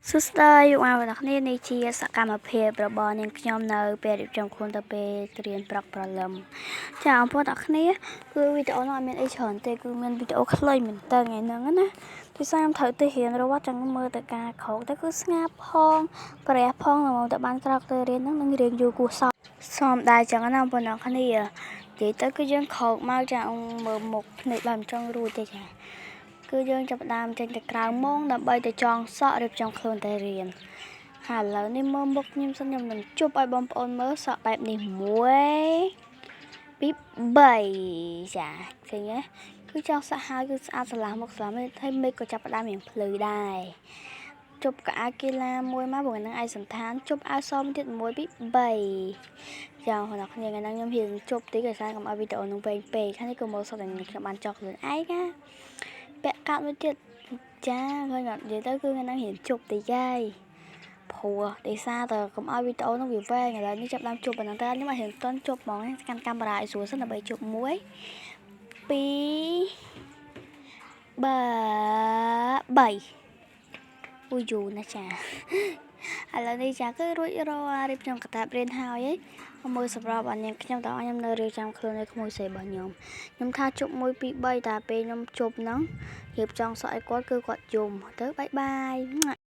សួស្តីលោកអ្នកទាំងគ្នានេះជាសកម្មភាពរបស់នាងខ្ញុំនៅពេលរៀបចំខ្លួនទៅពេលរៀនព្រឹកព្រលឹមចាបងប្អូនទាំងគ្នាគឺវីដេអូនោះអត់មានអីច្រើនទេគឺមានវីដេអូខ្លីមែនតើថ្ងៃហ្នឹងណាដោយសារខ្ញុំត្រូវទៅរៀនរវត្តចឹងមើលទៅការក្រោកទៅគឺស្ងាត់ផងព្រះផងមកតែបានក្រោកទៅរៀនហ្នឹងនឹងរៀនយូរគួរសមដែរចឹងណាបងប្អូនទាំងគ្នានិយាយទៅគឺយើងក្រោកមកចាមើលមុខភ្នែកបានមិនចង់រួចទេចាគឺយើងចាប់ផ្ដើមចេញទៅក្រៅម៉ោងដើម្បីទៅចងសក់រៀបចំខ្លួនទៅរៀនហើយឥឡូវនេះមើលមុខខ្ញុំសិនខ្ញុំនឹងជប់ឲ្យបងប្អូនមើលសក់បែបនេះ1 2 3ចាឃើញទេគឺចងសក់ហើយគឺស្អាតស្រឡះមុខស្រឡះហើយមេឃក៏ចាប់ផ្ដើមរៀងភ្លឺដែរជប់កៅអៅកីឡាមួយមកព្រោះហ្នឹងឯកសន្តានជប់អៅសមទៀត1 2 3ចាបងប្អូនគ្នាថ្ងៃហ្នឹងខ្ញុំហ៊ានជប់តិចដោយសារកុំឲ្យវីដេអូនឹងវែងពេកហើយនេះក៏មើលសក់តែខ្ញុំបានចោះខ្លួនឯងណាពាក់កាត់មួយទៀតចាឃើញអត់និយាយទៅគឺថ្ងៃហ្នឹងរៀនជប់តិចហើយព្រោះដោយសារតែកុំឲ្យវីដេអូនោះវាវែងឥឡូវនេះចាប់ដើមជប់ប៉ុណ្ណឹងតែខ្ញុំអត់ហ៊ានតន់ជប់ហ្មងកាន់កាមេរ៉ាឲ្យស្រួលសិនដើម្បីជប់1 2 3អូយូណាចាឥឡូវនេះចាគឺរួចរាល់រៀបចំកតាបរៀនហើយមើលសម្រាប់អនាងខ្ញុំតើខ្ញុំនៅរៀបចំខ្លួននៅក្មួយស្រីរបស់ខ្ញុំថាជប់1 2 3តែពេលខ្ញុំជប់ហ្នឹងរៀបចំសក់ឲ្យគាត់គឺគាត់យំទៅបាយបាយ